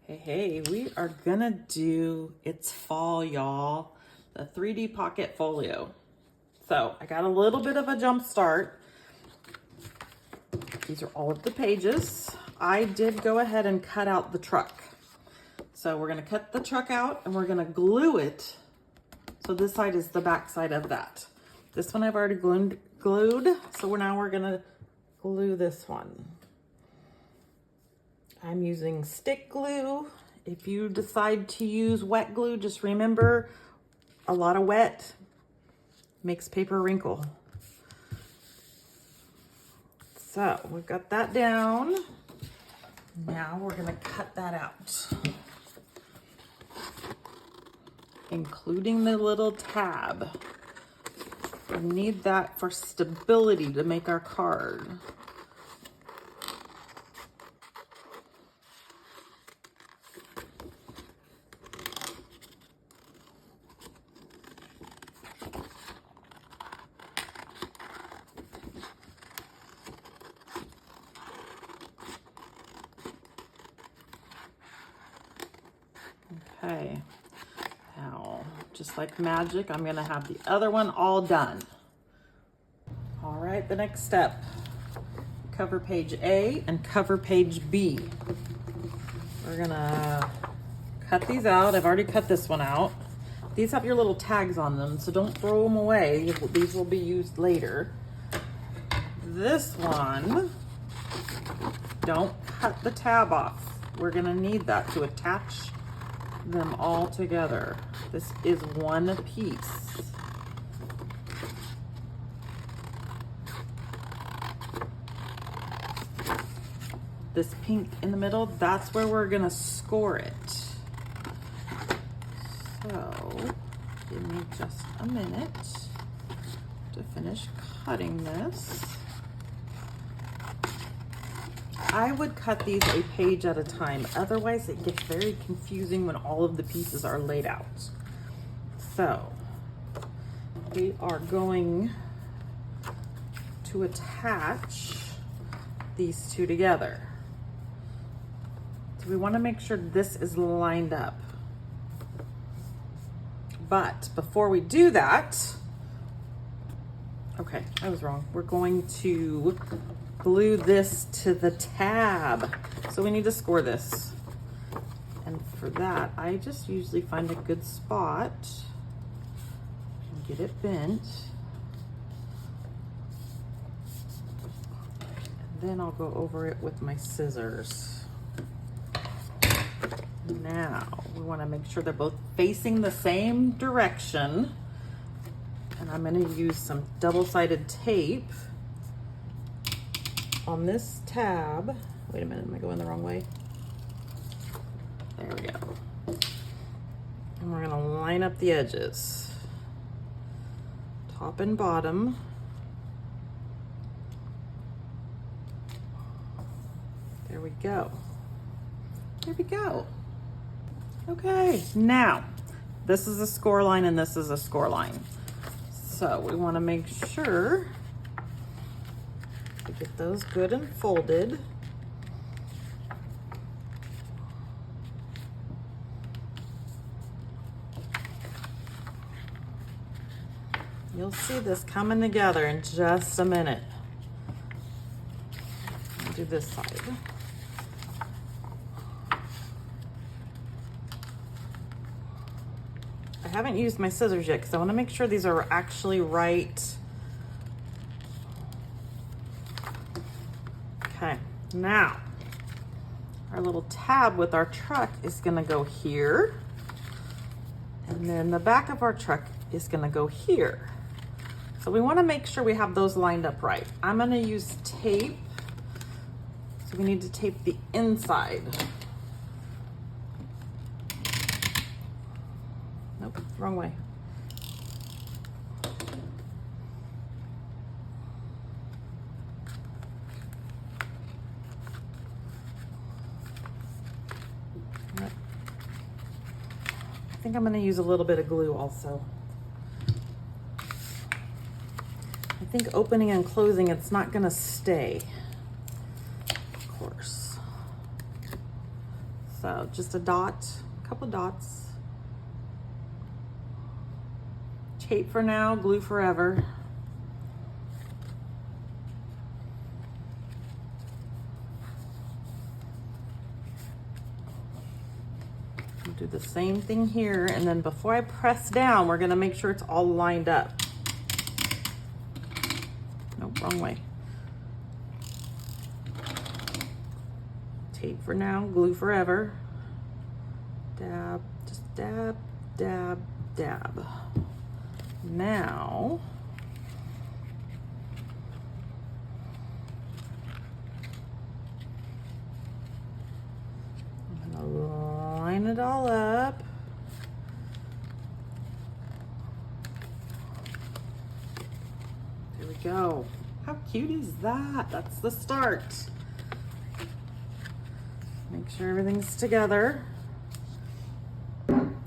Hey, we are gonna do It's Fall, y'all, the 3D Pocket Folio. So I got a little bit of a jump start. These are all of the pages. I did go ahead and cut out the truck. So we're gonna cut the truck out and we're gonna glue it. So this side is the back side of that. This one I've already glued. So now we're gonna glue this one. I'm using stick glue. If you decide to use wet glue, just remember a lot of wet makes paper wrinkle. So we've got that down. Now we're gonna cut that out, including the little tab. We need that for stability to make our card. Okay, now, just like magic, I'm gonna have the other one all done. All right, the next step, cover page A and cover page B. We're gonna cut these out. I've already cut this one out. These have your little tags on them, so don't throw them away. These will be used later. This one, don't cut the tab off. We're gonna need that to attach them all together. This is one piece. This pink in the middle, that's where we're gonna score it. So give me just a minute to finish cutting this. I would cut these a page at a time. Otherwise, it gets very confusing when all of the pieces are laid out. So we are going to attach these two together. So we want to make sure this is lined up. But before we do that, okay, I was wrong. We're going to glue this to the tab. So we need to score this. And for that, I just usually find a good spot and get it bent. And then I'll go over it with my scissors. Now, we want to make sure they're both facing the same direction. And I'm going to use some double-sided tape on this tab. Wait a minute, am I going the wrong way? There we go. And we're gonna line up the edges, top and bottom. There we go. There we go. Okay, now this is a score line and this is a score line. So we want to make sure to get those good and folded. You'll see this coming together in just a minute. I'll do this side. I haven't used my scissors yet because I want to make sure these are actually right. Okay, now our little tab with our truck is gonna go here. And then the back of our truck is gonna go here. So we wanna make sure we have those lined up right. I'm gonna use tape. So we need to tape the inside. Nope, wrong way. I think I'm going to use a little bit of glue also. I think opening and closing, it's not going to stay, of course. So So just a dot, a couple dots. Tape for now, glue forever. Do the same thing here, and then before I press down, we're gonna make sure it's all lined up. Nope, wrong way. Tape for now, glue forever. Dab, just dab, dab, dab. Now, I'm gonna line it all up. There we go. How cute is that? That's the start. Make sure everything's together.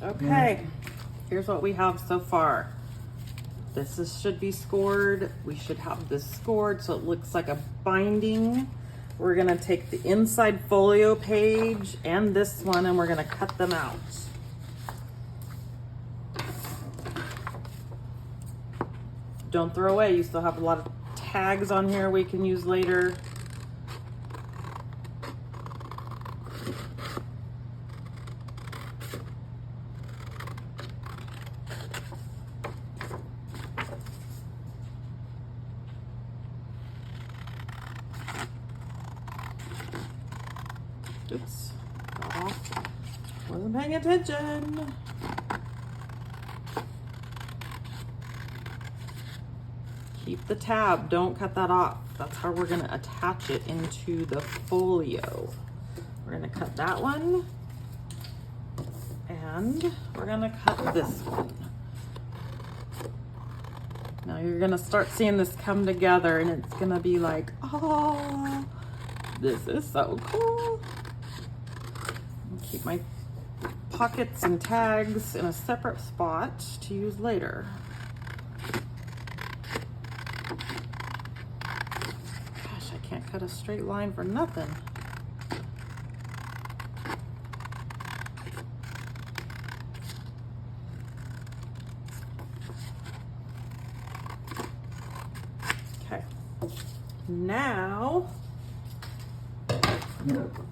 Okay, here's what we have so far. Should be scored. We should have this scored so it looks like a binding. We're gonna take the inside folio page and this one, and we're gonna cut them out. Don't throw away. You still have a lot of tags on here we can use later. Oops, got off. Wasn't paying attention. Keep the tab, don't cut that off. That's how we're gonna attach it into the folio. We're gonna cut that one, and we're gonna cut this one. Now you're gonna start seeing this come together, and it's gonna be like, oh, this is so cool. Keep my pockets and tags in a separate spot to use later. Gosh, I can't cut a straight line for nothing. Okay, now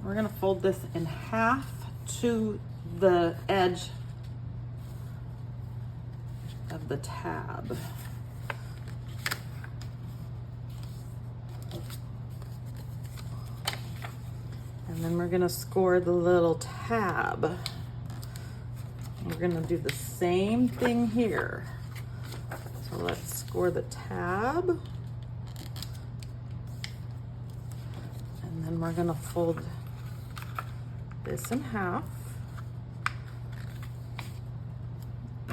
we're gonna fold this in half to the edge of the tab. And then we're gonna score the little tab. We're gonna do the same thing here. So let's score the tab. And then we're gonna fold this in half.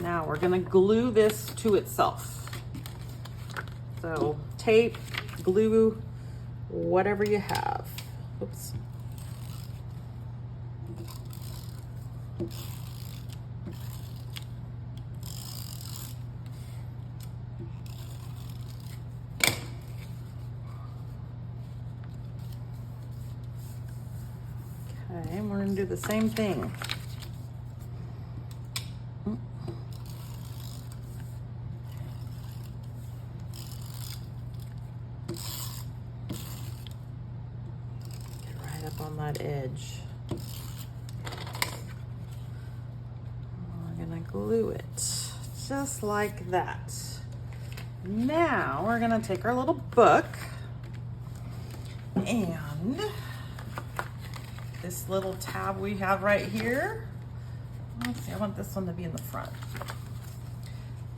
Now we're gonna glue this to itself. So tape, glue, whatever you have. Oops. Okay, and we're gonna do the same thing. Get right up on that edge. We're gonna glue it just like that. Now we're gonna take our little book and this little tab we have right here. Let's see, I want this one to be in the front.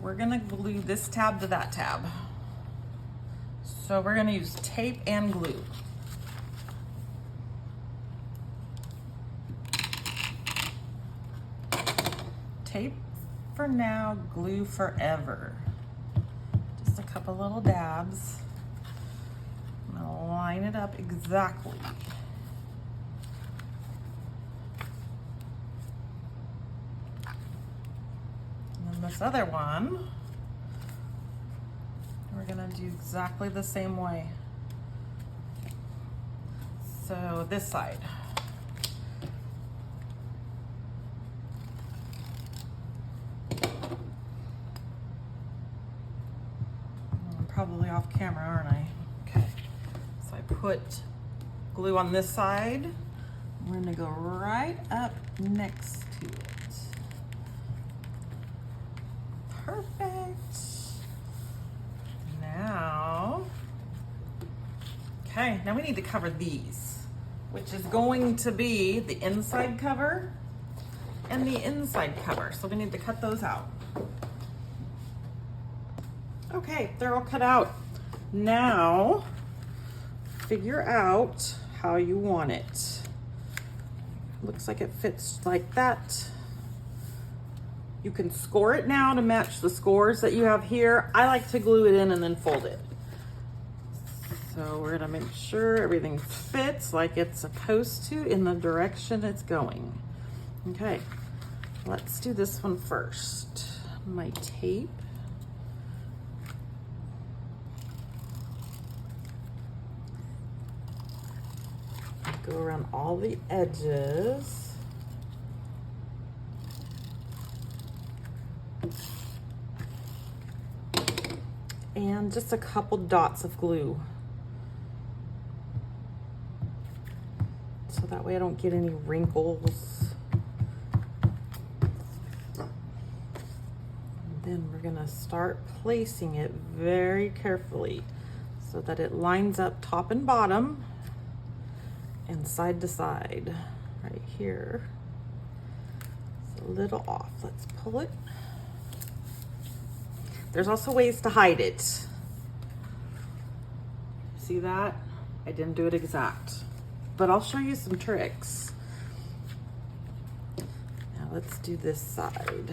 We're gonna glue this tab to that tab. So we're gonna use tape and glue. Tape for now, glue forever. Just a couple little dabs. I'm gonna line it up exactly. This other one, we're gonna do exactly the same way. So this side, probably off camera, aren't I? Okay, so I put glue on this side. We're gonna go right up next to it. Perfect. Now, okay, now we need to cover these, which is going to be the inside cover and the inside cover. So we need to cut those out. Okay, they're all cut out. Now, figure out how you want it. Looks like it fits like that. You can score it now to match the scores that you have here. I like to glue it in and then fold it. So we're gonna make sure everything fits like it's supposed to in the direction it's going. Okay, let's do this one first. My tape. Go around all the edges. And just a couple dots of glue. So that way I don't get any wrinkles. And then we're gonna start placing it very carefully so that it lines up top and bottom and side to side right here. It's a little off. Let's pull it. There's also ways to hide it. See that? I didn't do it exact, but I'll show you some tricks. Now let's do this side.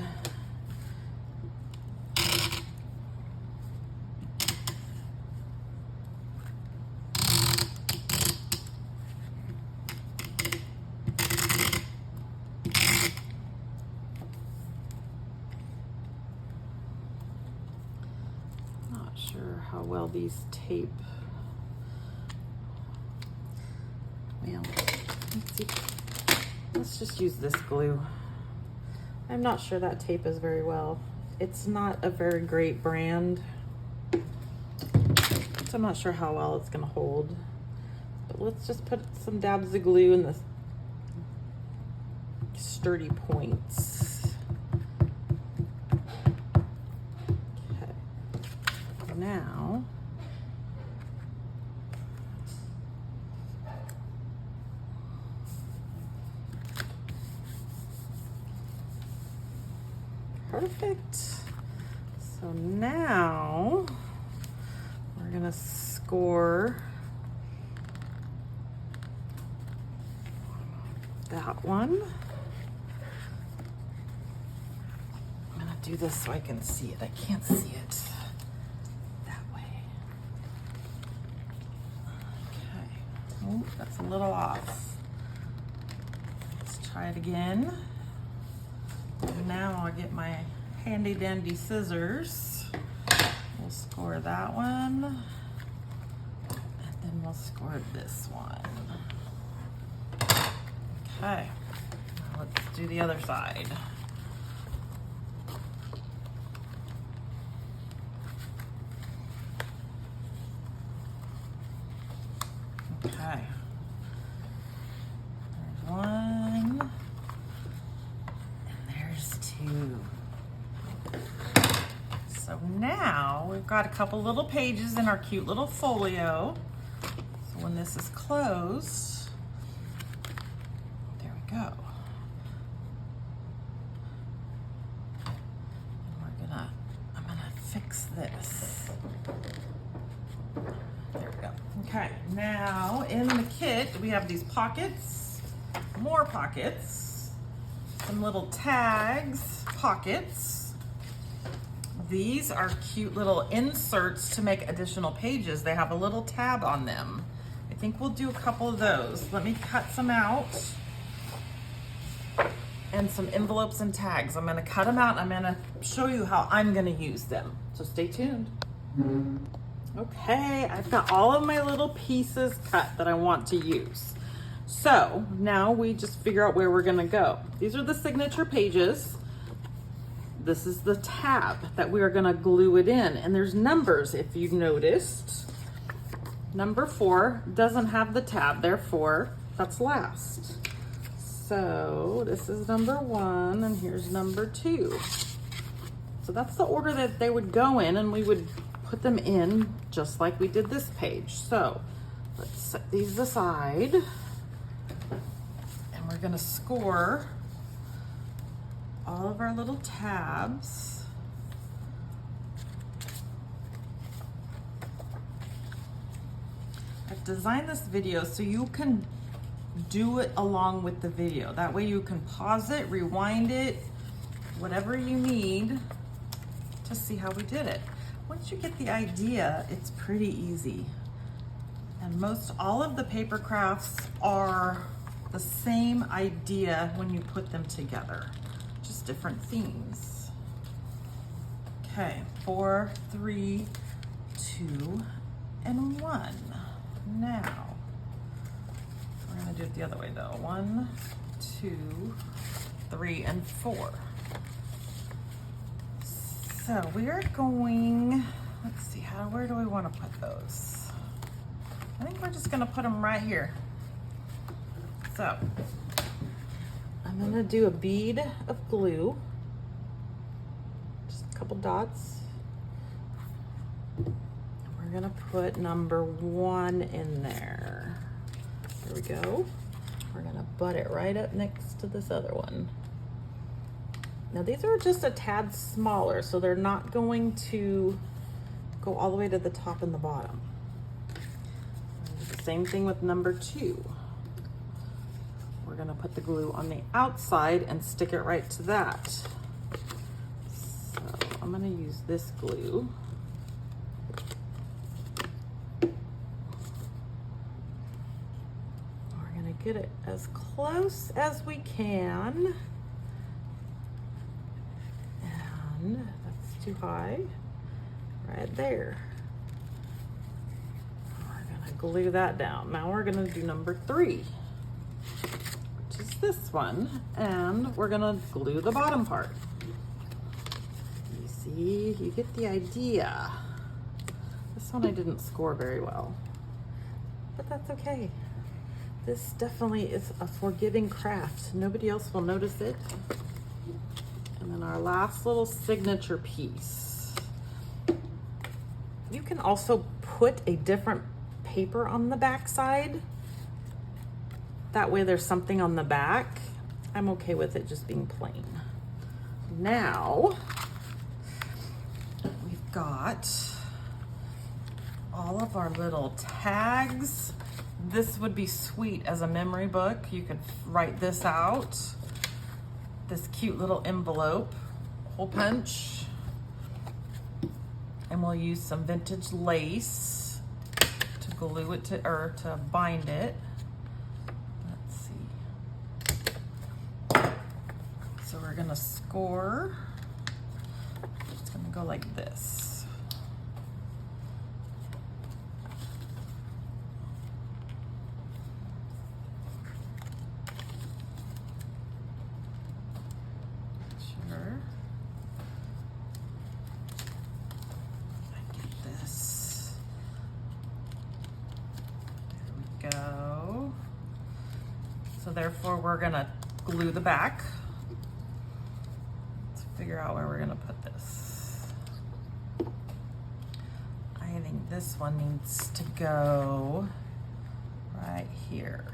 How well these tape. Well, let's see. Let's just use this glue. I'm not sure that tape is very well. It's not a very great brand, so I'm not sure how well it's gonna hold. But let's just put some dabs of glue in the sturdy points. Now, perfect. So now we're gonna score that one. I'm gonna do this so I can see it. I can't see it. Oh, that's a little off. Let's try it again. And now I'll get my handy dandy scissors. We'll score that one. And then we'll score this one. Okay, now let's do the other side. Okay, there's one, and there's two. So now we've got a couple little pages in our cute little folio. So when this is closed, there we go. And I'm gonna fix this. There we go. Okay, now in the kit, we have these pockets, more pockets, some little tags, pockets. These are cute little inserts to make additional pages. They have a little tab on them. I think we'll do a couple of those. Let me cut some out. And some envelopes and tags. I'm gonna cut them out and I'm gonna show you how I'm gonna use them. So stay tuned. Okay, I've got all of my little pieces cut that I want to use. So now we just figure out where we're gonna go. These are the signature pages. this is the tab that we are gonna glue it in. And there's numbers, if you've noticed. Number 4 doesn't have the tab, therefore that's last. So this is number 1 and here's number 2. So that's the order that they would go in, and we would put them in just like we did this page. So let's set these aside, and we're gonna score all of our little tabs. I've designed this video so you can do it along with the video. That way you can pause it, rewind it, whatever you need to see how we did it. Once you get the idea, it's pretty easy. And all of the paper crafts are the same idea when you put them together, just different themes. Okay, 4, 3, 2, and 1. Now, we're gonna do it the other way though. 1, 2, 3, and 4. So we are going, let's see, where do we want to put those? I think we're just gonna put them right here. So I'm gonna do a bead of glue, just a couple dots. And we're gonna put number 1 in there. There we go. We're gonna butt it right up next to this other one. Now these are just a tad smaller, so they're not going to go all the way to the top and the bottom. The same thing with number 2. We're gonna put the glue on the outside and stick it right to that. So I'm gonna use this glue. We're gonna get it as close as we can. That's too high, right there. We're gonna glue that down. Now we're gonna do number 3, which is this one, and we're gonna glue the bottom part. You see, you get the idea. This one I didn't score very well, but that's okay. This definitely is a forgiving craft. Nobody else will notice it. And then our last little signature piece. You can also put a different paper on the back side. That way there's something on the back. I'm okay with it just being plain. Now, we've got all of our little tags. This would be sweet as a memory book. You could write this out. This cute little envelope, hole punch, and we'll use some vintage lace to glue it to, or to bind it. Let's see. So we're gonna score. It's gonna go like this. Go. So therefore we're gonna glue the back. Let's figure out where we're gonna put this. I think this one needs to go right here.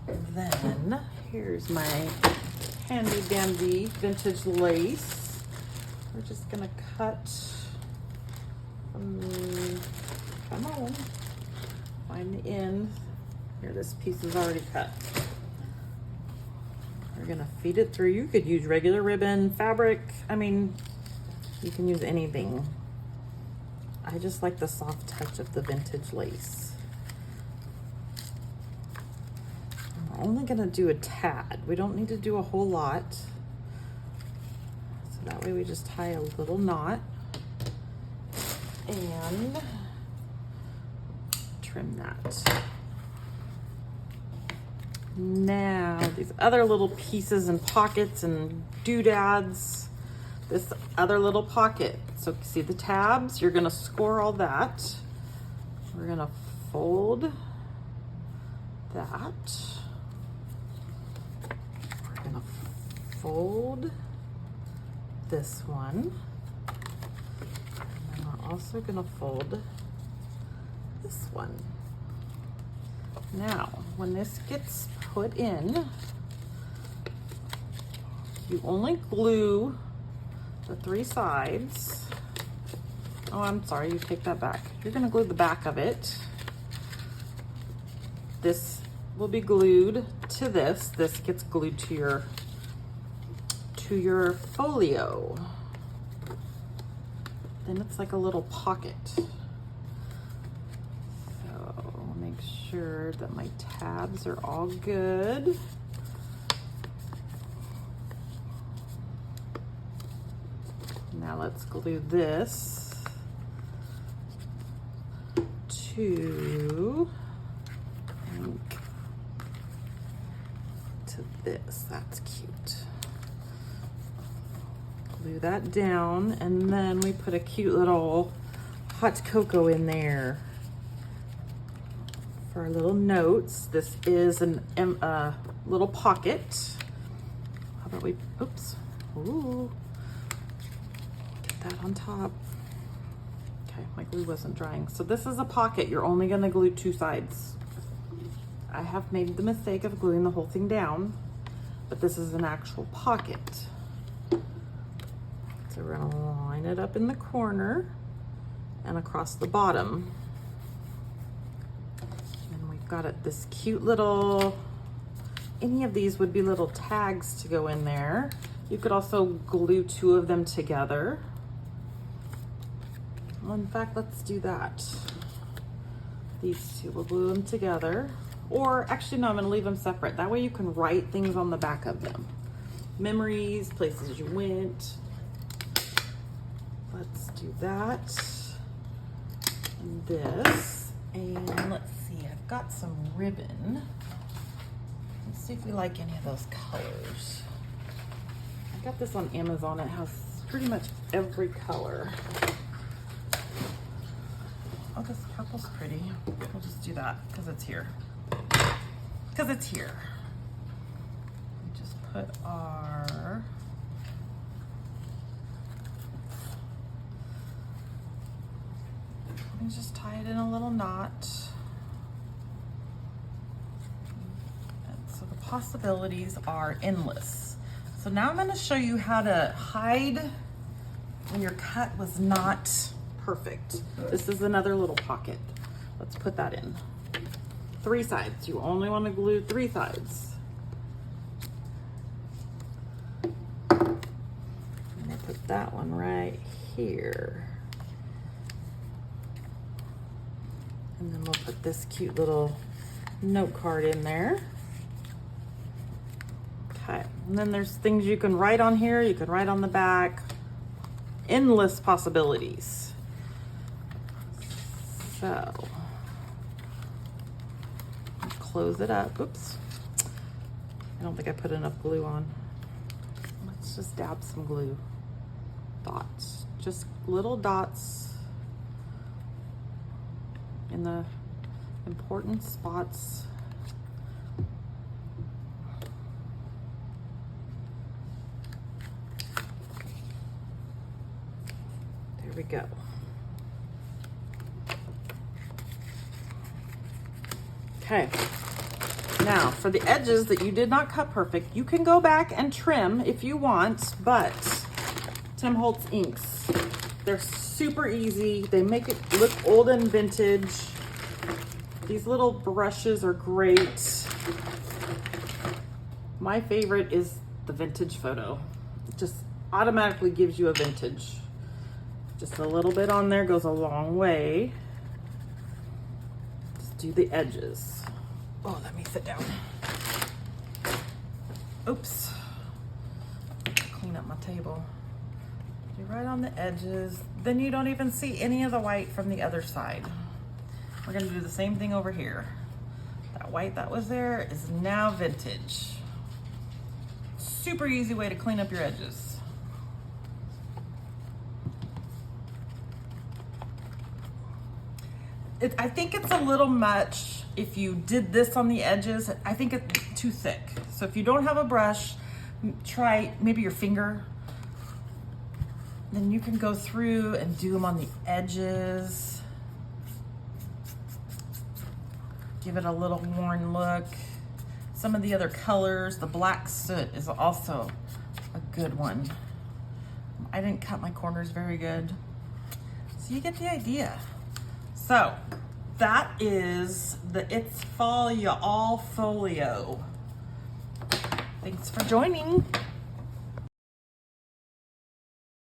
Then here's my handy dandy vintage lace. We're just gonna cut come on, find the end. Here, this piece is already cut. We're gonna feed it through. You could use regular ribbon, fabric. I mean, you can use anything. I just like the soft touch of the vintage lace. I'm only gonna do a tad. We don't need to do a whole lot. So that way we just tie a little knot and trim that. Now these other little pieces and pockets and doodads. This other little pocket. So see the tabs? You're gonna score all that. We're gonna fold that. We're gonna fold this one. And we're also gonna fold this one. Now, when this gets put in, you only glue the 3 sides. Oh, I'm sorry, you take that back. You're gonna glue the back of it. This will be glued to this. This gets glued to your folio. Then it's like a little pocket. So make sure that my tabs are all good. Now let's glue this to this. That's cute. Glue that down, and then we put a cute little hot cocoa in there for our little notes. This is a little pocket. How about we, oops, ooh, get that on top. Okay, my glue wasn't drying. So this is a pocket. You're only gonna glue 2 sides. I have made the mistake of gluing the whole thing down, but this is an actual pocket. So we're gonna line it up in the corner and across the bottom. And we've got it, this cute little, any of these would be little tags to go in there. You could also glue 2 of them together. Well, in fact, let's do that. These 2, we'll glue them together. Or actually, no, I'm gonna leave them separate. That way you can write things on the back of them. Memories, places you went. Let's do that. And this. And let's see, I've got some ribbon. Let's see if we like any of those colors. I got this on Amazon. It has pretty much every color. Oh, this purple's pretty. We'll just do that because it's here. Because it's here. We just put our and just tie it in a little knot. And so the possibilities are endless. So now I'm going to show you how to hide when your cut was not perfect. This is another little pocket. Let's put that in. 3 sides. You only want to glue 3 sides. I'm going to put that one right here. And then we'll put this cute little note card in there. Okay, and then there's things you can write on here, you can write on the back. Endless possibilities. So, close it up. Oops. I don't think I put enough glue on. Let's just dab some glue. Dots. Just little dots in the important spots. There we go. Okay. Now for the edges that you did not cut perfect, you can go back and trim if you want, but Tim Holtz inks, they're super easy. They make it look old and vintage. These little brushes are great. My favorite is the vintage photo. It just automatically gives you a vintage. Just a little bit on there goes a long way. Just do the edges. Oh, let me sit down. Oops. Clean up my table. Do right on the edges. Then you don't even see any of the white from the other side. We're gonna do the same thing over here. That white that was there is now vintage. super easy way to clean up your edges. I think it's a little much if you did this on the edges. I think it's too thick. So if you don't have a brush, try maybe your finger. Then you can go through and do them on the edges. Give it a little worn look. Some of the other colors, the black soot is also a good one. I didn't cut my corners very good. So you get the idea. So that is Y'all Folio. Thanks for joining.